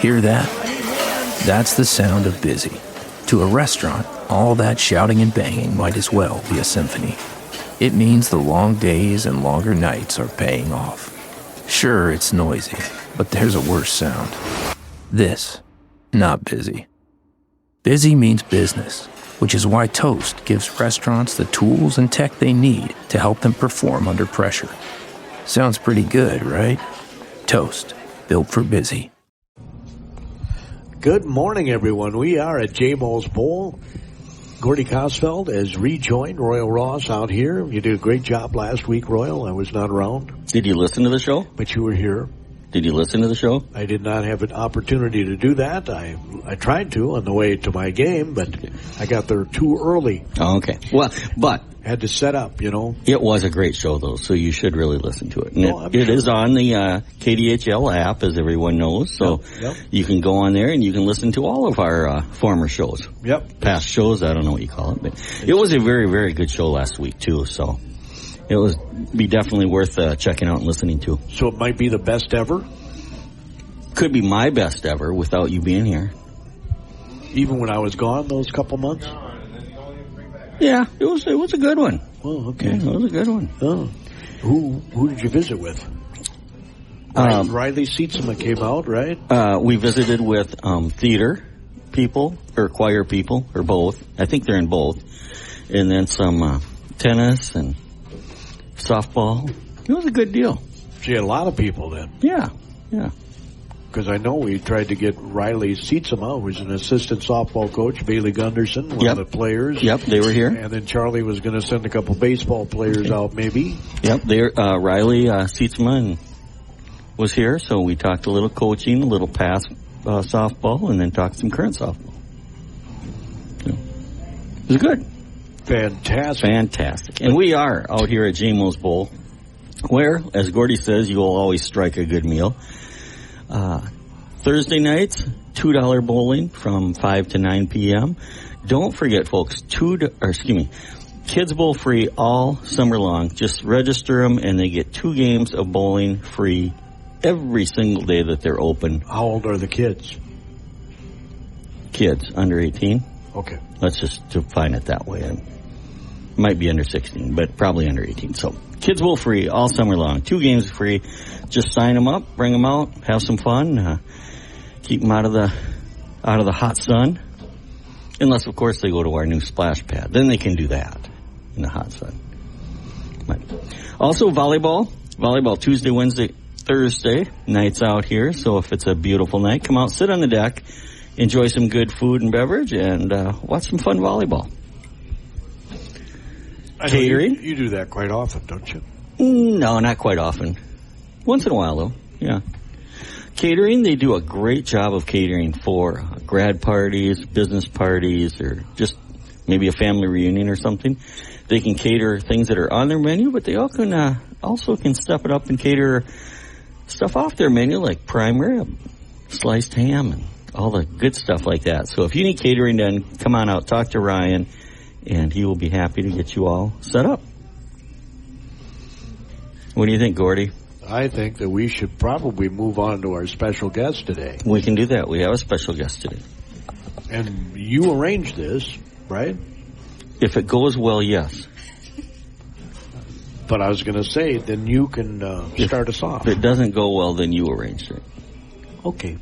Hear that? That's the sound of busy. To a restaurant, all that shouting and banging might as well be a symphony. It means the long days and longer nights are paying off. Sure, it's noisy, but there's a worse sound. This, not busy. Busy means business, which is why Toast gives restaurants the tools and tech they need to help them perform under pressure. Sounds pretty good, right? Toast, built for busy. Good morning, everyone. We are at J-Mo's Bowl. Gordy Kosfeld has rejoined Royal Ross out here. You did a great job last week, Royal. I was not around. Did you listen to the show? But you were here. Did you listen to the show? I did not have an opportunity to do that. I tried to on the way to my game, but I got there too early. Oh, okay. Well, but had to set up, you know. It was a great show, though, so you should really listen to it. And well, it is on the KDHL app, as everyone knows, so you can go on there and you can listen to all of our former shows. Yep. Past shows, I don't know what you call it, but it was a very, very good show last week, too, so it was be definitely worth checking out and listening to. So it might be the best ever? Could be my best ever without you being here. Even when I was gone those couple months? Yeah, it was a good one. Oh, okay. Yeah, it was a good one. Oh. Who did you visit with? Riley Seatsma came out, right? We visited with theater people, or choir people, or both. I think they're in both. And then some tennis and softball. It was a good deal. She had a lot of people then. Yeah. Because I know we tried to get Riley Seatsma, who's an assistant softball coach, Bailey Gunderson, one of the players. Yep, they were here. And then Charlie was going to send a couple baseball players out, maybe. Yep, Riley Seatsma was here, so we talked a little coaching, a little past softball, and then talked some current softball. So, it was good. Fantastic. And we are out here at J-Mo's Bowl, where, as Gordy says, you will always strike a good meal. Thursday nights, $2 bowling from 5 to 9 p.m. Don't forget, folks, Kids Bowl free all summer long. Just register them, and they get 2 games of bowling free every single day that they're open. How old are the kids? Kids under 18. Okay. Let's just define it that way. It might be under 16, but probably under 18. So, Kids Bowl free all summer long. 2 games free. Just sign them up, bring them out, have some fun, keep them out of the hot sun. Unless, of course, they go to our new splash pad. Then they can do that in the hot sun. But also, volleyball Tuesday, Wednesday, Thursday, nights out here. So if it's a beautiful night, come out, sit on the deck, enjoy some good food and beverage, and watch some fun volleyball. Catering. You do that quite often, don't you? No, not quite often. Once in a while, though, yeah. Catering, they do a great job of catering for grad parties, business parties, or just maybe a family reunion or something. They can cater things that are on their menu, but they also can step it up and cater stuff off their menu, like prime rib, sliced ham, and all the good stuff like that. So if you need catering done, come on out, talk to Ryan, and he will be happy to get you all set up. What do you think, Gordy? I think that we should probably move on to our special guest today. We can do that. We have a special guest today. And you arranged this, right? If it goes well, yes. But I was going to say, then you can start us off. If it doesn't go well, then you arranged it. Okay.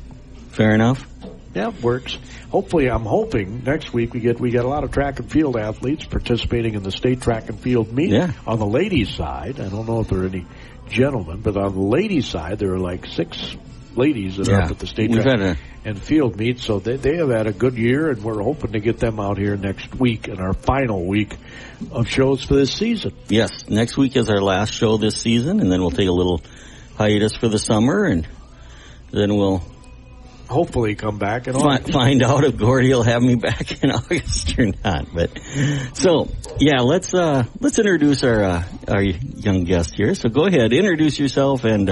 Fair enough? Yeah, it works. Hopefully, I'm hoping next week we get a lot of track and field athletes participating in the state track and field meet. Yeah. On the ladies' side, I don't know if there are any gentlemen, but on the ladies' side, there are like 6 ladies that are up at the state track and field meet. So they have had a good year, and we're hoping to get them out here next week in our final week of shows for this season. Yes, next week is our last show this season, and then we'll take a little hiatus for the summer, and then we'll hopefully come back and find out if Gordy will have me back in August or not. But so yeah, let's introduce our young guest here. So go ahead, introduce yourself, and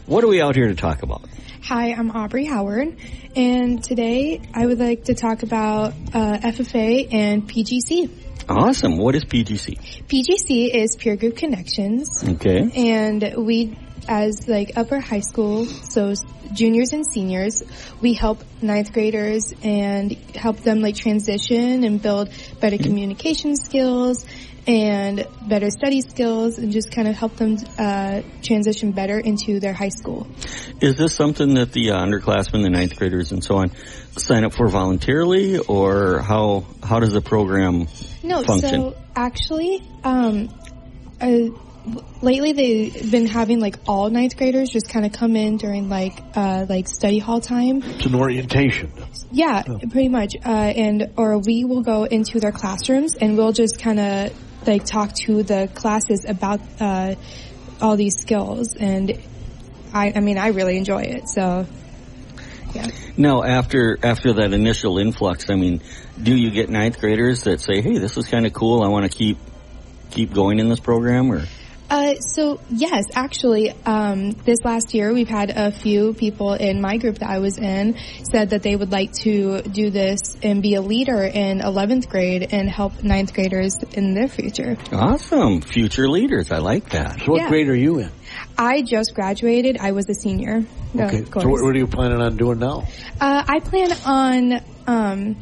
what are we out here to talk about? Hi, I'm Aubrey Howard, and today I would like to talk about FFA and PGC. Awesome. What is PGC? PGC is Peer Group Connections. Okay. And we as like upper high school, so juniors and seniors, we help ninth graders and help them like transition and build better communication skills and better study skills, and just kind of help them transition better into their high school. Is this something that the underclassmen, the ninth graders and so on, sign up for voluntarily, or how does the program function? So actually, lately they've been having like all ninth graders just kind of come in during like study hall time. It's an orientation. Yeah, pretty much. Or we will go into their classrooms and we'll just kind of like talk to the classes about all these skills, and I mean I really enjoy it. So yeah. Now after that initial influx, I mean, do you get ninth graders that say, "Hey, this is kind of cool. I want to keep going in this program," or? So yes, actually, this last year we've had a few people in my group that I was in said that they would like to do this and be a leader in 11th grade and help 9th graders in their future. Awesome. Future leaders. I like that. So what grade are you in? I just graduated. I was a senior. Okay. So what are you planning on doing now? I plan on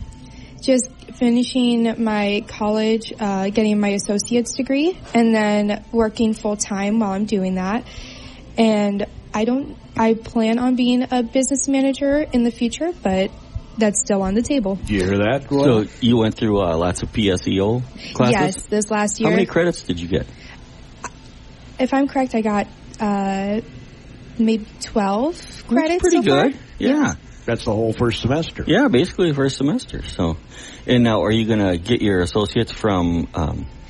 just finishing my college, getting my associate's degree, and then working full time while I'm doing that. And I plan on being a business manager in the future, but that's still on the table. Do you hear that? So you went through lots of PSEO classes? Yes, this last year. How many credits did you get? If I'm correct, I got maybe 12 credits. Pretty so good. Far. Yeah. That's the whole first semester. Yeah, basically the first semester. So, and now are you going to get your associates from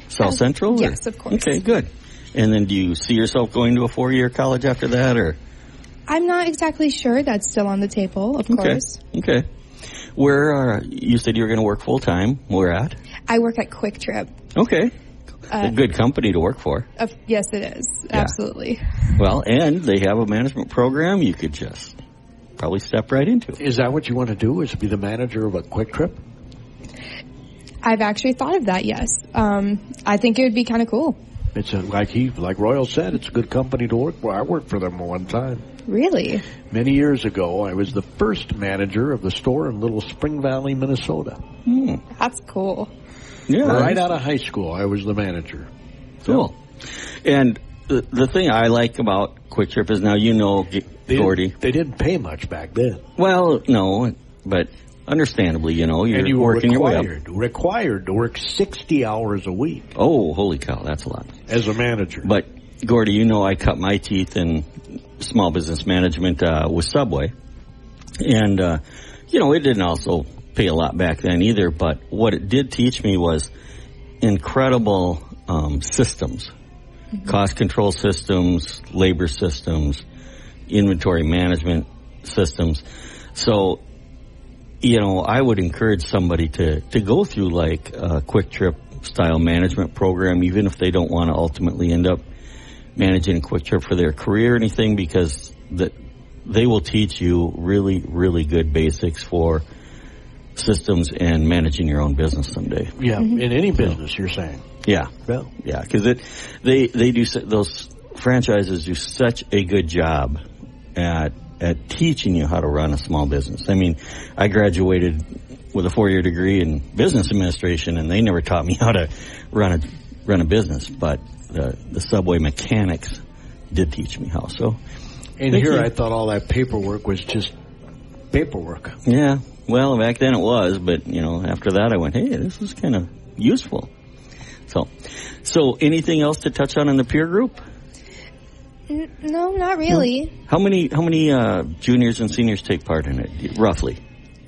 South Central? Yes, of course. Okay, good. And then do you see yourself going to a 4-year college after that, or? I'm not exactly sure. That's still on the table, of course. Okay. Where you said you were going to work full time? Where at? I work at Quick Trip. Okay. A good company to work for. Yes, it is. Yeah. Absolutely. Well, and they have a management program you could just probably step right into. Is that what you want to do, is be the manager of a Quick Trip? I've actually thought of that, yes. I think it would be kind of cool. It's like Royal said, it's a good company to work for. I worked for them one time. Really? Many years ago, I was the first manager of the store in Little Spring Valley, Minnesota. That's cool. Yeah. Right out of high school, I was the manager. Cool. And the thing I like about Quick Trip is now Gordy. They didn't pay much back then. Well, no, but understandably, you're working your way up. Required to work 60 hours a week. Oh, holy cow, that's a lot. As a manager. But, Gordy, I cut my teeth in small business management with Subway. And, it didn't also pay a lot back then either, but what it did teach me was incredible systems. Cost control systems, labor systems, inventory management systems. So, I would encourage somebody to go through like a Quick Trip style management program, even if they don't want to ultimately end up managing a Quick Trip for their career or anything, because they will teach you really, really good basics for systems and managing your own business someday. Yeah, in any business, you're saying. Yeah. Well, yeah, because they do, those franchises do such a good job at teaching you how to run a small business. I mean, I graduated with a 4-year degree in business administration, and they never taught me how to run a business, but the Subway mechanics did teach me how. So, and here I thought all that paperwork was just paperwork. Yeah, well, back then it was, but after that I went, hey, this is kind of useful. So anything else to touch on in the peer group? No, not really. No. How many juniors and seniors take part in it, roughly?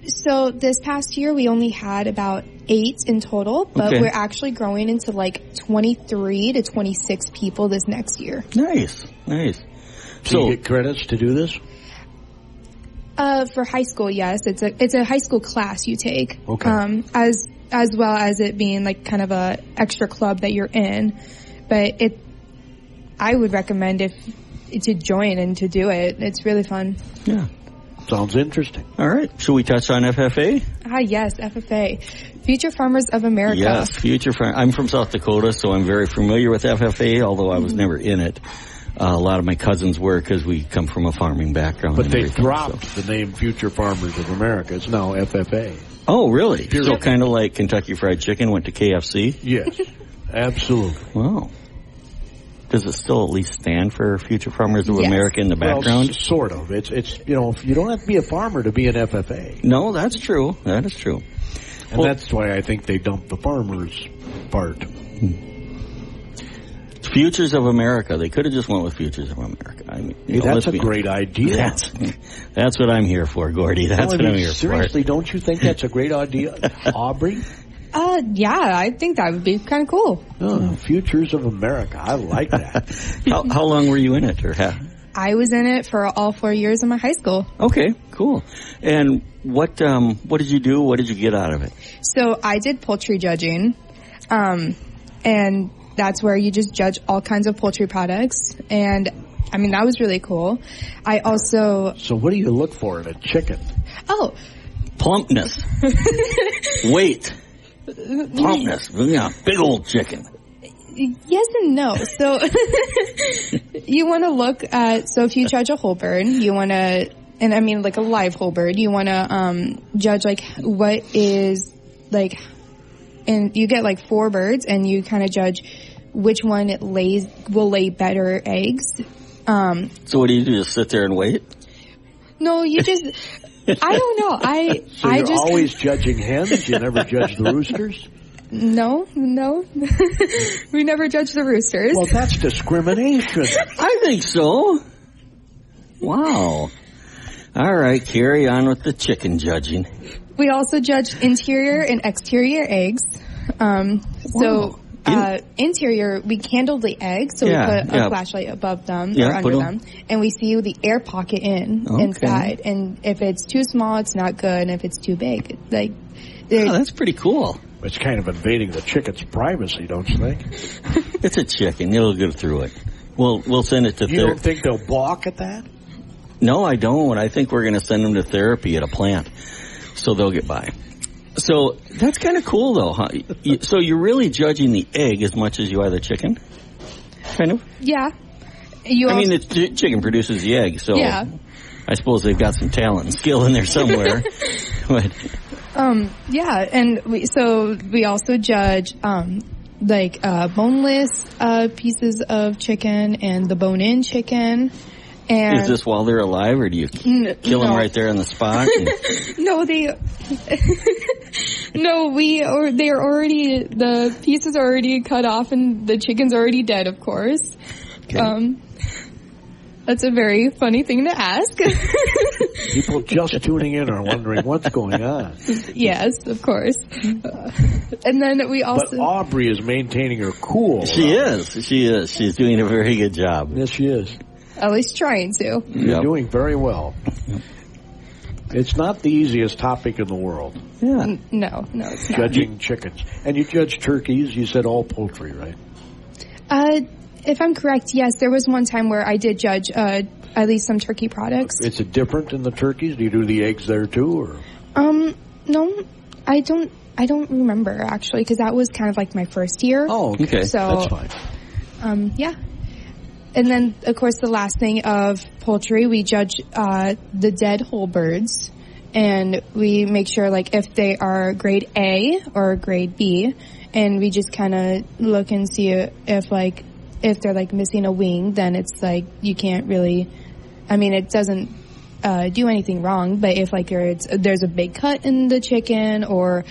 So this past year we only had about 8 in total, but we're actually growing into like 23 to 26 people this next year. Nice. So you get credits to do this? For high school, yes. It's a high school class you take. Okay. As well as it being like kind of a extra club that you're in. But I would recommend to join and to do it. It's really fun. Yeah. Sounds interesting. All right. Should we touch on FFA? Yes, FFA. Future Farmers of America. Yes, I'm from South Dakota, so I'm very familiar with FFA, although I was never in it. A lot of my cousins were because we come from a farming background. But they dropped the name Future Farmers of America. It's now FFA. Oh, really? So kind of like Kentucky Fried Chicken went to KFC? Yes, absolutely. Wow. Does it still at least stand for Future Farmers of America in the background? Well, sort of. It's you know, you don't have to be a farmer to be an FFA. No, that's true. That is true. And that's why I think they dumped the farmers part. Futures of America. They could have just went with Futures of America. I mean, that's a great idea. That's what I'm here for, Gordy. That's what I'm here seriously, don't you think that's a great idea, Aubrey? Yeah, I think that would be kind of cool. Oh, Futures of America. I like that. How long were you in it, or I was in it for all 4 years of my high school. Okay, cool. And what did you do? What did you get out of it? So I did poultry judging, and that's where you just judge all kinds of poultry products. And I mean, that was really cool. I also... So what do you look for in a chicken? Oh. Plumpness. Weight. Plumpness. Yeah, big old chicken. Yes and no. So you want to look at, so if you judge a whole bird, you want to, and I mean like a live whole bird, you want to judge like what is like, and you get like 4 birds and you kind of judge which one will lay better eggs. So what do? Just sit there and wait? No, you just... I don't know. So you're always judging hens? You never judge the roosters? No. We never judge the roosters. Well, that's discrimination. I think so. Wow. All right, carry on with the chicken judging. We also judge interior and exterior eggs. So interior, we candle the eggs, so we put a flashlight above them or under them, and we see the air pocket inside. And if it's too small, it's not good, and if it's too big, that's pretty cool. It's kind of invading the chicken's privacy, don't you think? It's a chicken; it'll go through it. We'll send it to. You don't think they'll balk at that? No, I don't. I think we're going to send them to therapy at a plant, so they'll get by. So that's kind of cool, though, huh? So you're really judging the egg as much as you are the chicken? Kind of? Yeah. The chicken produces the egg, so I suppose they've got some talent and skill in there somewhere. But yeah, and we also judge boneless pieces of chicken and the bone-in chicken. And is this while they're alive, or do you kill them right there on the spot? No, they're already, the pieces are already cut off and the chicken's already dead, of course. Okay. That's a very funny thing to ask. People just tuning in are wondering what's going on. Yes, of course. And then we also... But Aubrey is maintaining her cool. She is. She's doing a very good job. Yes, she is. At least trying to. You're doing very well. It's not the easiest topic in the world. Yeah. No, it's not. Judging chickens. And you judge turkeys. You said all poultry, right? If I'm correct, yes. There was one time where I did judge at least some turkey products. Is it different in the turkeys? Do you do the eggs there too, or? No, I don't remember actually, because that was kind of like my first year. Oh, okay. So, that's fine. Yeah. And then, of course, the last thing of poultry, we judge the dead whole birds, and we make sure, like, if they are grade A or grade B, and we just kind of look and see if they're, like, missing a wing, then it's, like, you can't really, I mean, it doesn't do anything wrong, but if, like, there's a big cut in the chicken or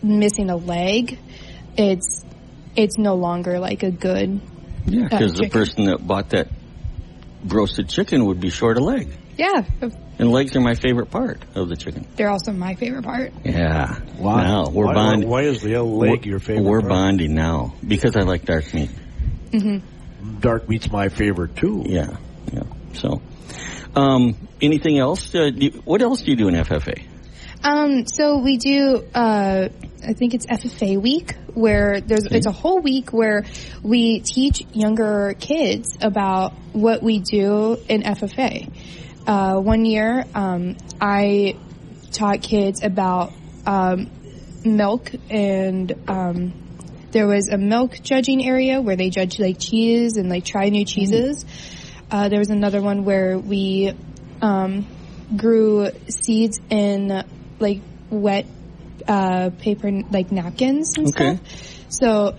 missing a leg, it's no longer, like, a good... Yeah, because the person that bought that roasted chicken would be short a leg. Yeah. And legs are my favorite part of the chicken. They're also my favorite part. Yeah. Wow. Now, we're bonding. Why is the leg your favorite We're part? bonding now, because I like dark meat. Mm-hmm. Dark meat's my favorite, too. Yeah. So, anything else? What else do you do in FFA? So we do, I think it's FFA week, where it's a whole week where we teach younger kids about what we do in FFA. One year, I taught kids about milk and There was a milk judging area where they judge like cheese and like try new cheeses. There was another one where we grew seeds in like wet paper like napkins and stuff. So,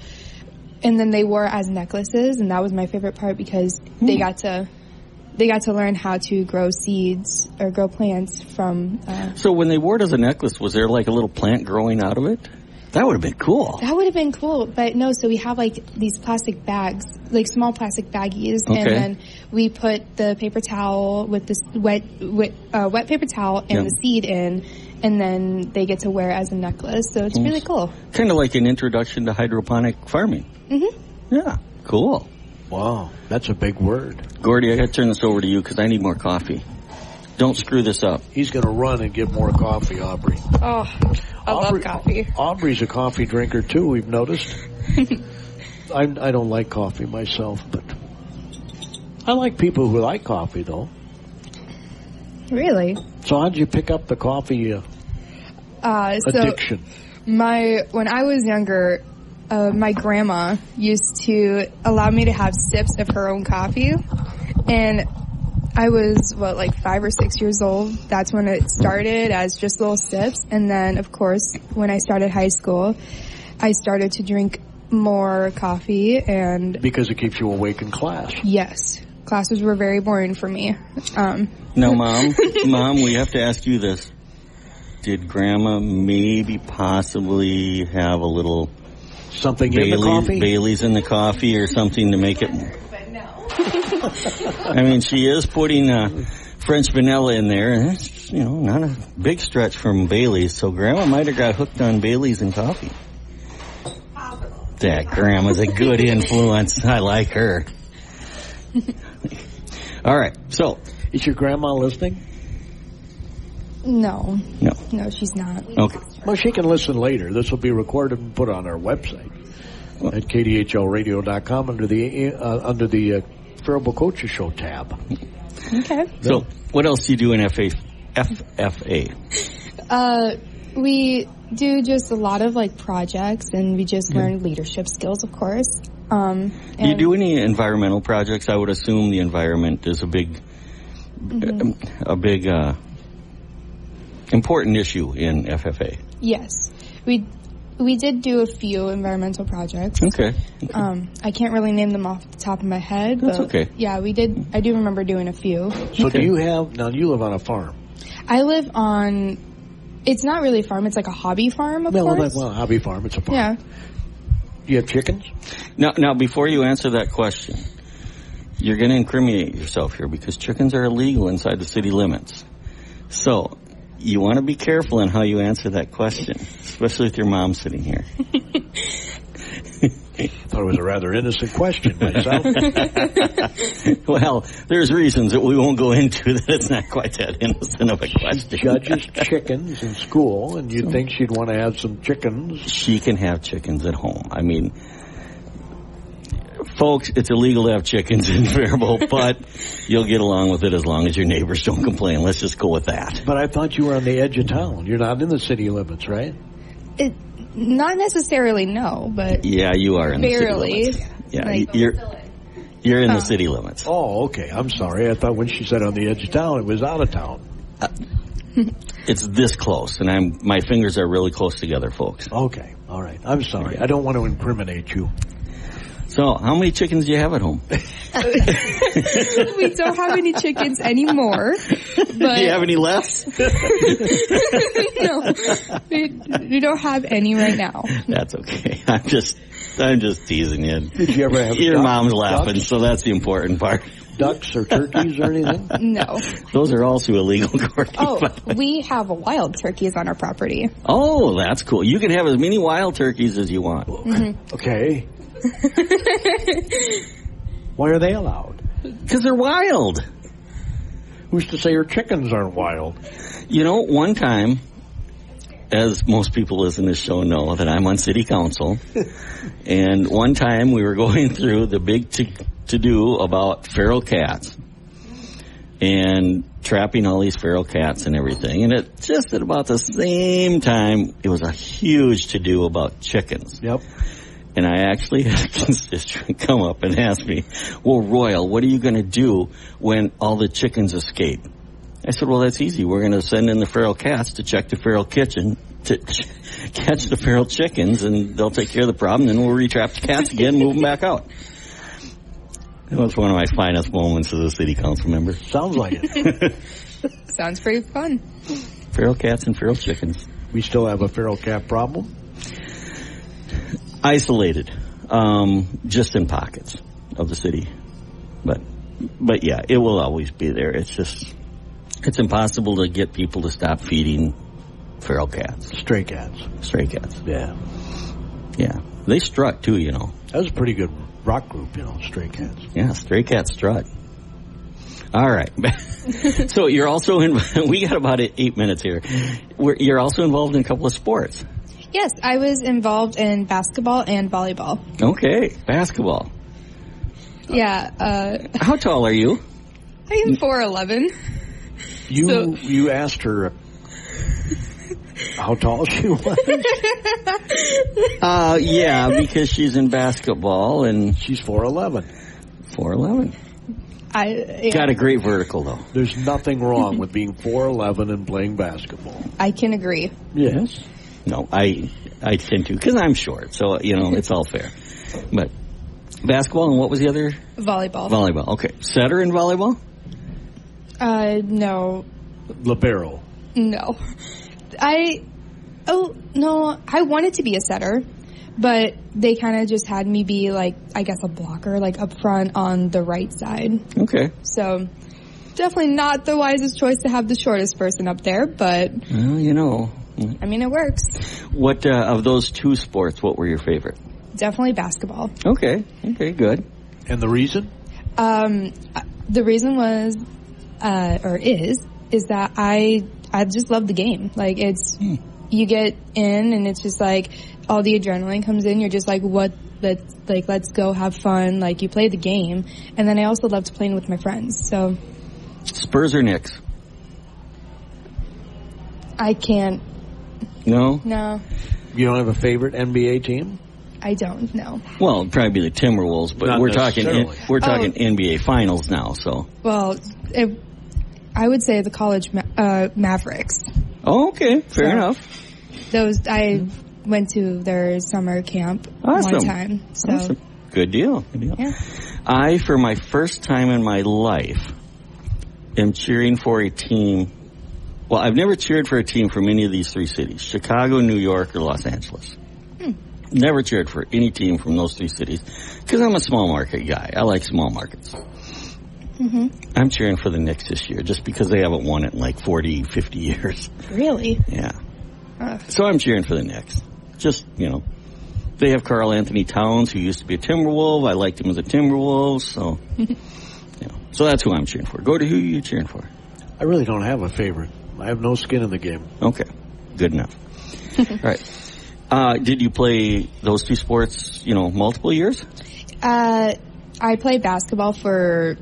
and then they wore it as necklaces, and that was my favorite part because they got to learn how to grow seeds or grow plants from. So when they wore it as a necklace, was there like a little plant growing out of it? That would have been cool. That would have been cool, but no. So we have like these plastic bags, like small plastic baggies, and then we put the paper towel with this wet paper towel and the seed in, and then they get to wear it as a necklace. So it's really cool. Kind of like an introduction to hydroponic farming. Mm-hmm. Yeah, cool. Wow, that's a big word. Gordy, I got to turn this over to you because I need more coffee. Don't screw this up. He's going to run and get more coffee, Aubrey. Oh, I love coffee. Aubrey's a coffee drinker, too, we've noticed. I don't like coffee myself, but I like people who like coffee, though. Really? So how'd you pick up the coffee addiction? When I was younger, my grandma used to allow me to have sips of her own coffee, and I was, 5 or 6 years old. That's when it started as just little sips. And then, of course, when I started high school, I started to drink more coffee. And because it keeps you awake in class. Yes. Classes were very boring for me. Now, Mom, we have to ask you this. Did Grandma maybe possibly have a little something in the coffee? Bailey's in the coffee or something to make it... I mean, she is putting French vanilla in there, and it's, not a big stretch from Bailey's, so Grandma might have got hooked on Bailey's and coffee. That Grandma's a good influence. I like her. All right, so... Is your grandma listening? No, she's not. Okay. Well, she can listen later. This will be recorded and put on our website at kdhlradio.com under the Faribault Coaches Show tab. Okay. So, what else do you do in FFA? We do just a lot of projects, and we just learn leadership skills, of course. Do you do any environmental projects? I would assume the environment is a big important issue in FFA. Yes, we did do a few environmental projects. Okay. I can't really name them off the top of my head. That's but okay. Yeah, we did. I do remember doing a few. So do you you live on a farm? I live on, it's not really a farm, it's like a hobby farm, of course. Well, hobby farm, it's a farm. Yeah. Do you have chickens? Now, before you answer that question, you're going to incriminate yourself here because chickens are illegal inside the city limits. So, you want to be careful in how you answer that question, especially with your mom sitting here. I thought it was a rather innocent question myself. Well, there's reasons that we won't go into that it's not quite that innocent of a question. She judges chickens in school, and you'd think she'd want to have some chickens. She can have chickens at home. I mean, folks, it's illegal to have chickens in Faribault, but you'll get along with it as long as your neighbors don't complain. Let's just go with that. But I thought you were on the edge of town. You're not in the city limits, right? Not necessarily, no, but... Yeah, you are in barely. The city limits. Yeah, you're in the city limits. Oh, okay. I'm sorry. I thought when she said on the edge of town, it was out of town. It's this close, and my fingers are really close together, folks. Okay. All right. I'm sorry. I don't want to incriminate you. So, how many chickens do you have at home? We don't have any chickens anymore. But do you have any left? No, we don't have any right now. That's okay. I'm just teasing you. Did you ever have your mom's laughing, so that's the important part. Ducks or turkeys or anything? No. Those are also illegal, Gordy. Oh, we have wild turkeys on our property. Oh, that's cool. You can have as many wild turkeys as you want. Mm-hmm. Okay. Why are they allowed? Because they're wild. Who's to say your chickens aren't wild? One time, as most people listening to this show know, that I'm on city council. And one time we were going through the big to-do about feral cats and trapping all these feral cats and everything. And at just at about the same time, it was a huge to-do about chickens. Yep. And I actually had a constituent come up and ask me, well, Royal, what are you going to do when all the chickens escape? I said, well, that's easy. We're going to send in the feral cats to check the feral kitchen, to catch the feral chickens, and they'll take care of the problem. Then we'll retrap the cats again, move them back out. That was one of my finest moments as a city council member. Sounds like it. Sounds pretty fun. Feral cats and feral chickens. We still have a feral cat problem? Isolated, just in pockets of the city. But yeah, it will always be there. It's impossible to get people to stop feeding feral cats. Stray cats. Stray cats. Yeah. Yeah. They strut too, you know. That was a pretty good rock group, you know, Stray Cats. Yeah, Stray Cats strut. All right. So you're also we got about 8 minutes here. You're also involved in a couple of sports. Yes, I was involved in basketball and volleyball. Okay, basketball. Yeah. How tall are you? I am 4'11". You asked her how tall she was? Yeah, because she's in basketball and she's 4'11". 4'11". Got a great vertical though. There's nothing wrong with being 4'11" and playing basketball. I can agree. Yes. No, I tend to because I'm short, so you know it's all fair. But basketball and what was the other? Volleyball. Volleyball. Okay, setter in volleyball? No. Libero. No. I wanted to be a setter, but they kind of just had me be like, I guess, a blocker, like up front on the right side. Okay. So definitely not the wisest choice to have the shortest person up there, but well, you know, I mean, it works. What of those two sports? What were your favorite? Definitely basketball. Okay, good. And the reason? The reason was, is that I just love the game. Like you get in and it's just like all the adrenaline comes in. You're just like, let's go have fun. Like you play the game. And then I also loved playing with my friends. So Spurs or Knicks? I can't. No? No. You don't have a favorite NBA team? I don't know. Well, it'd probably be the Timberwolves, but Not we're talking necessarily. NBA Finals now. So Well, I would say the college Mavericks. oh, okay, fair enough. Those I went to their summer camp Awesome. one time. So Awesome. Good deal. yeah. I, for my first time in my life, am cheering for a team. Well, I've never cheered for a team from any of these three cities: Chicago, New York, or Los Angeles. Never cheered for any team from those three cities because I'm a small market guy. I like small markets. Mm-hmm. I'm cheering for the Knicks this year just because they haven't won it in like 40, 50 years. Really? Yeah. So I'm cheering for the Knicks. Just, you know, they have Karl Anthony Towns, who used to be a Timberwolf. I liked him as a Timberwolf, so, you know. So that's who I'm cheering for. Go to who you cheering for. I really don't have a favorite. I have no skin in the game. Okay. Good enough. All right. Did you play those two sports, you know, multiple years? I played basketball for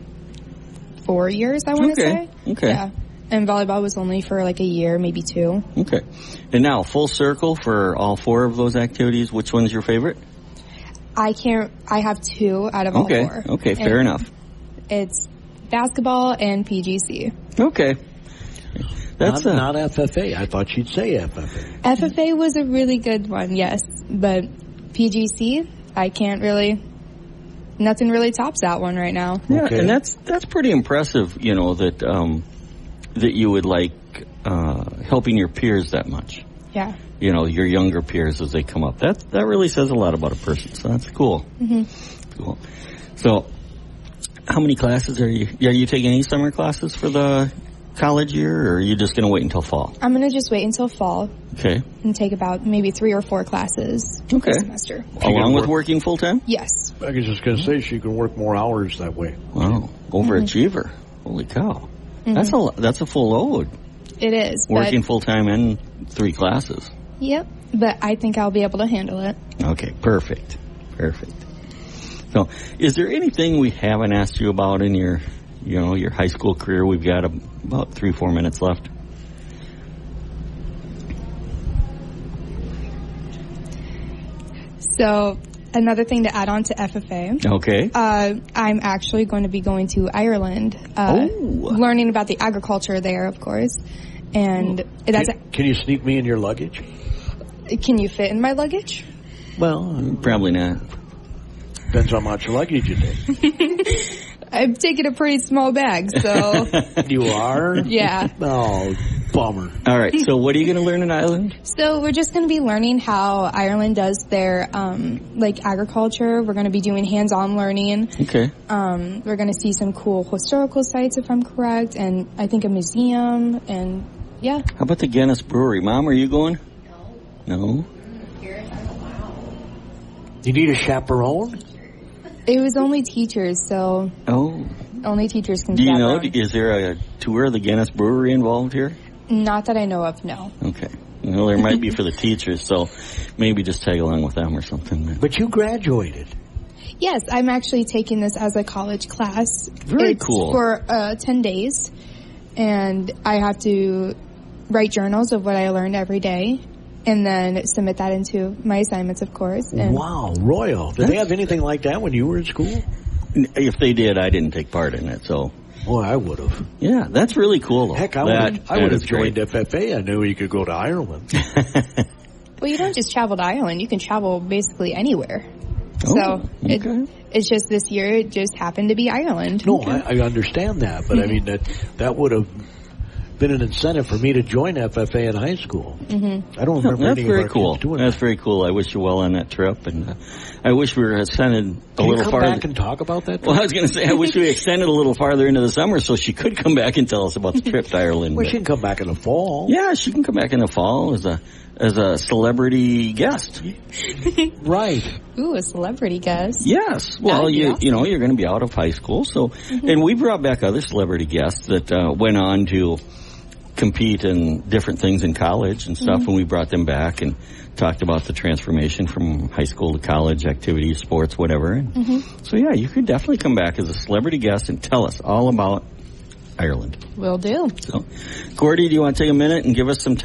4 years, I want to say. Okay. Yeah. And volleyball was only for like a year, maybe 2. Okay. And now, full circle for all 4 of those activities, which one's your favorite? I have 2 out of all 4. Okay, fair enough. It's basketball and PGC. Okay. That's not FFA. I thought she'd say FFA. FFA was a really good one, yes. But PGC, I can't really... Nothing really tops that one right now. Yeah, okay. And that's pretty impressive, you know, that that you would like helping your peers that much. Yeah. You know, your younger peers as they come up. That really says a lot about a person. So that's cool. Mm-hmm. Cool. So, how many classes are you taking any summer classes for the college year, or are you just going to wait until fall? I'm going to just wait until fall. Okay. And take about maybe 3 or 4 classes this semester. Along with working full time? Yes. I was just going to say she can work more hours that way. Wow. Overachiever. Holy cow. That's a full load. It is. Working full time and 3 classes. Yep. But I think I'll be able to handle it. Okay. Perfect. So, is there anything we haven't asked you about in your high school career? We've got about 3-4 minutes left. So, another thing to add on to FFA. Okay. I'm actually going to be going to Ireland, learning about the agriculture there, of course. And can you sneak me in your luggage? Can you fit in my luggage? Well, probably not. Depends how much luggage you take. I'm taking a pretty small bag, so... You are? Yeah. Oh, bummer. All right, so what are you going to learn in Ireland? So we're just going to be learning how Ireland does their, agriculture. We're going to be doing hands-on learning. Okay. We're going to see some cool historical sites, if I'm correct, and I think a museum, and yeah. How about the Guinness Brewery? Mom, are you going? No? You need a chaperone? It was only teachers, so... Oh. Only teachers can Do you know, chaperone. is there a tour of the Guinness Brewery involved here? Not that I know of, no. Okay. Well, there might be for the teachers, so maybe just tag along with them or something. But you graduated. Yes, I'm actually taking this as a college class. Very It's cool. for 10 days, and I have to write journals of what I learned every day, and then submit that into my assignments, of course. And wow, Royal. Did they have anything like that when you were in school? If they did, I didn't take part in it, so... Boy, I would have. Yeah, that's really cool, though. Heck, I would have joined FFA. I knew you could go to Ireland. Well, you don't just travel to Ireland. You can travel basically anywhere. Oh, So okay. it's just this year, it just happened to be Ireland. No, I understand that, but I mean, that would have been an incentive for me to join FFA in high school. Mm-hmm. I don't remember That's any very of our cool. kids doing That's that. very cool. I wish you well on that trip, and I wish we were extended a Can little you come farther. back and talk about that? Well, I was going to say, I wish we extended a little farther into the summer so she could come back and tell us about the trip to Ireland. Well, But- she can come back in the fall. yeah, she can come back in the fall as a celebrity guest. Right. Ooh, a celebrity guest. Yes. Well, That'd be awesome. you know, you're going to be out of high school, so and we brought back other celebrity guests that went on to compete in different things in college and stuff, and we brought them back and talked about the transformation from high school to college, activities, sports, whatever. And so, yeah, you could definitely come back as a celebrity guest and tell us all about Ireland. Will do. So, Gordy, do you want to take a minute and give us some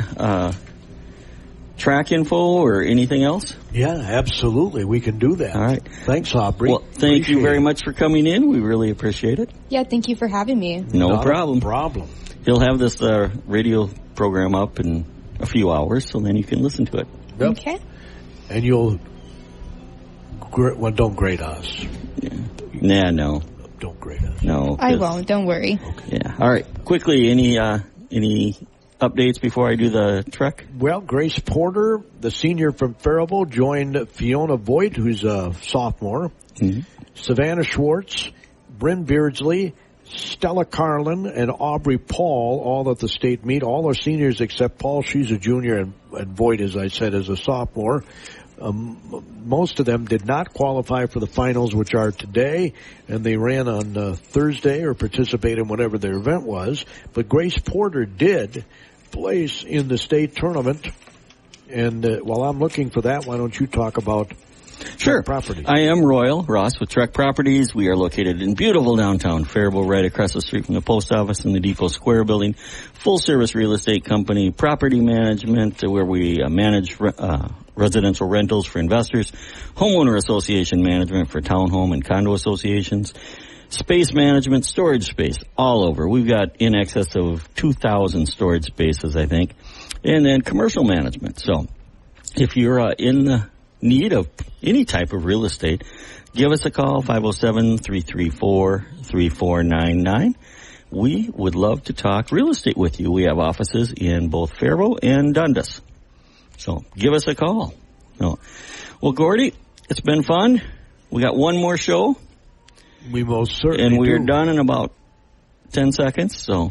track info or anything else? Yeah, absolutely. We can do that. All right. Thanks, Aubrey. Well, thank you very much for coming in. We really appreciate it. Yeah, thank you for having me. No Not problem. a problem. He'll have this radio program up in a few hours, so then you can listen to it. Yep. Okay. And don't grade us. Nah, no. Don't grade us. No. I won't, don't worry. Yeah. All right. Quickly, any updates before I do the trek? Well, Grace Porter, the senior from Faribault, joined Fiona Voigt, who's a sophomore, Savannah Schwartz, Bryn Beardsley, Stella Carlin, and Aubrey Paul, all at the state meet. All are seniors except Paul. She's a junior, and Voigt, as I said, is a sophomore. Most of them did not qualify for the finals, which are today, and they ran on Thursday or participated in whatever their event was. But Grace Porter did place in the state tournament. And while I'm looking for that, why don't you talk about Sure. Trek Properties? I am Royal Ross with Trek Properties. We are located in beautiful downtown Faribault, right across the street from the post office in the Depot Square building. Full service real estate company, property management, where we manage residential rentals for investors, homeowner association management for townhome and condo associations, space management, storage space all over. We've got in excess of 2,000 storage spaces, I think, and then commercial management. So if you're in the need of any type of real estate, give us a call, 507-334-3499. We would love to talk real estate with you. We have offices in both Faribault and Dundas. So give us a call. No. Well, Gordy, it's been fun. We got one more show. We most certainly And we're do. done in about 10 seconds. So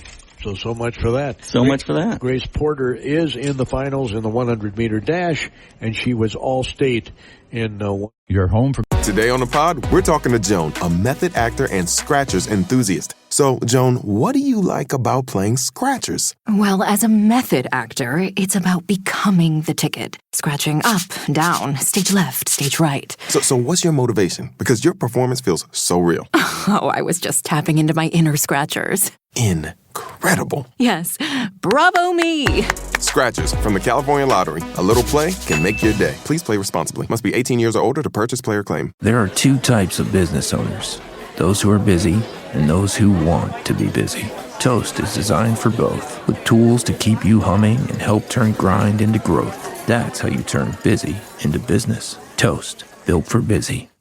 much for that. much for that. Grace Porter is in the finals in the 100-meter dash, and she was all-state in Your home for Today on the pod, we're talking to Joan, a method actor and scratchers enthusiast. So, Joan, what do you like about playing scratchers? Well, as a method actor, it's about becoming the ticket. Scratching up, down, stage left, stage right. So what's your motivation? Because your performance feels so real. Oh, I was just tapping into my inner scratchers. Incredible. Yes. Bravo me! Scratchers from the California Lottery. A little play can make your day. Please play responsibly. Must be 18 years or older to purchase player claim. There are two types of business owners: those who are busy and those who want to be busy. Toast is designed for both, with tools to keep you humming and help turn grind into growth. That's how you turn busy into business. Toast, built for busy.